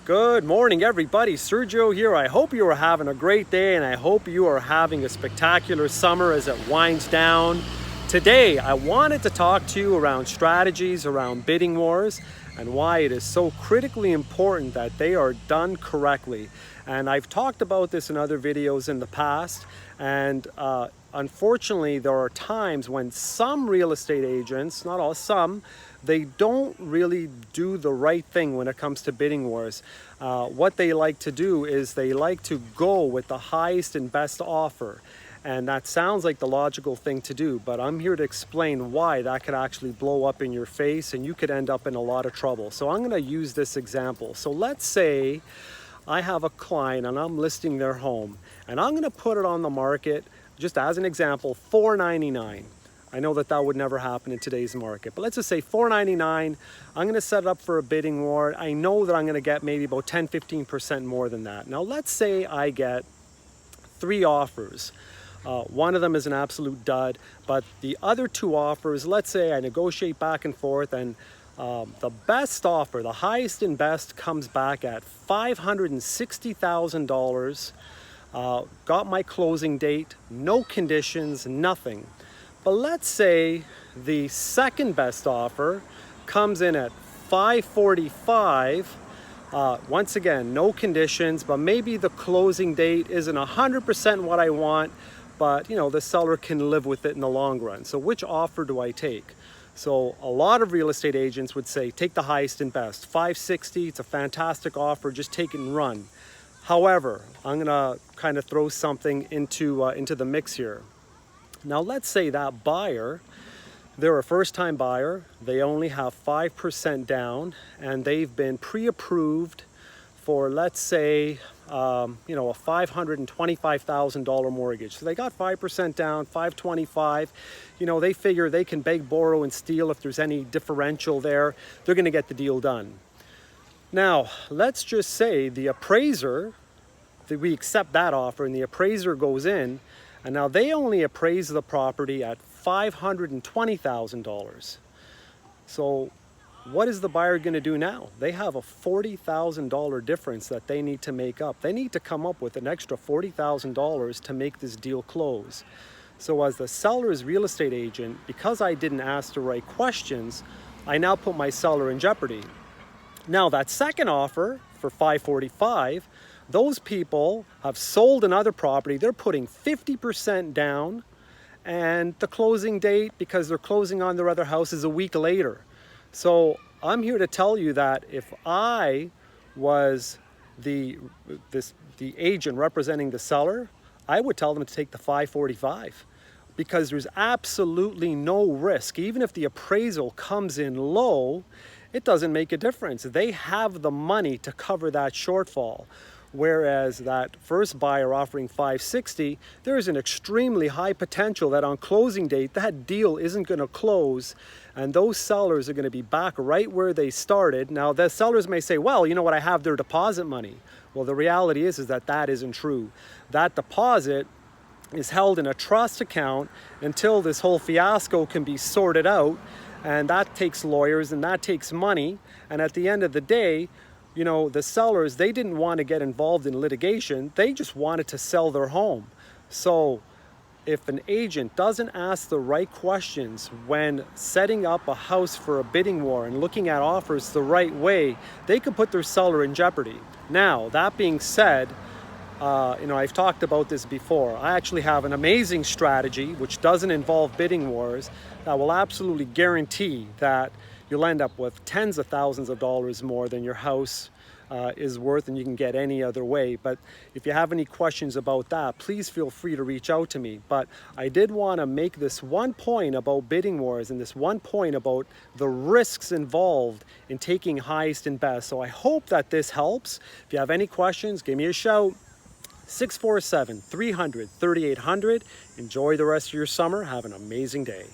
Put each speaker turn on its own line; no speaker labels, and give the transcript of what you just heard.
Good morning, everybody. Sergio here. I hope you are having a great day and I hope you are having a spectacular summer as it winds down. Today, I wanted to talk to you around strategies around bidding wars and why it is so critically important that they are done correctly. And I've talked about this in other videos in the past, and unfortunately, there are times when some real estate agents, not all, some, they don't really do the right thing when it comes to bidding wars. What they like to do is they like to go with the highest and best offer. And that sounds like the logical thing to do, but I'm here to explain why that could actually blow up in your face and you could end up in a lot of trouble. So I'm going to use this example. So let's say I have a client and I'm listing their home and I'm going to put it on the market, just as an example, $499. I know that that would never happen in today's market, but let's just say $499. I'm going to set it up for a bidding war. I know that I'm going to get maybe about 10-15% more than that. Now let's say I get 3 offers. One of them is an absolute dud, but the other 2 offers, let's say I negotiate back and forth, and the best offer, the highest and best, comes back at $560,000. Got my closing date, no conditions, nothing. But let's say the second best offer comes in at $545,000. Once again, no conditions, but maybe the closing date isn't 100% what I want, but you know, the seller can live with it in the long run. So which offer do I take? So a lot of real estate agents would say, take the highest and best. $560,000, it's a fantastic offer, just take it and run. However, I'm gonna kind of throw something into the mix here. Now let's say that buyer, they're a first-time buyer, they only have 5% down, and they've been pre-approved for, let's say, a $525,000 mortgage. So they got 5% down, $525,000. You know, they figure they can beg, borrow, and steal if there's any differential there. They're gonna get the deal done. Now, let's just say the appraiser, that we accept that offer, and the appraiser goes in, and now they only appraise the property at $520,000. So what is the buyer going to do now? They have a $40,000 difference that they need to make up. They need to come up with an extra $40,000 to make this deal close. So as the seller's real estate agent, because I didn't ask the right questions, I now put my seller in jeopardy. Now that second offer for $545,000, those people have sold another property. They're putting 50% down, and the closing date, because they're closing on their other house, is a week later. So I'm here to tell you that if I was the agent representing the seller, I would tell them to take the $545,000, because there's absolutely no risk. Even if the appraisal comes in low, it doesn't make a difference. They have the money to cover that shortfall. Whereas that first buyer offering $560,000, there is an extremely high potential that on closing date, that deal isn't going to close, and those sellers are going to be back right where they started. Now, the sellers may say, well, you know what, I have their deposit money. Well, the reality is that that isn't true. That deposit is held in a trust account until this whole fiasco can be sorted out, and that takes lawyers and that takes money, and at the end of the day, you know, the sellers, they didn't want to get involved in litigation. They just wanted to sell their home. So if an agent doesn't ask the right questions when setting up a house for a bidding war and looking at offers the right way, they could put their seller in jeopardy. Now, that being said, I've talked about this before. I actually have an amazing strategy which doesn't involve bidding wars that will absolutely guarantee that you'll end up with tens of thousands of dollars more than your house is worth, and you can get any other way. But if you have any questions about that, please feel free to reach out to me. But I did want to make this one point about bidding wars and this one point about the risks involved in taking highest and best. So I hope that this helps. If you have any questions, give me a shout. 647-300-3800. Enjoy the rest of your summer. Have an amazing day.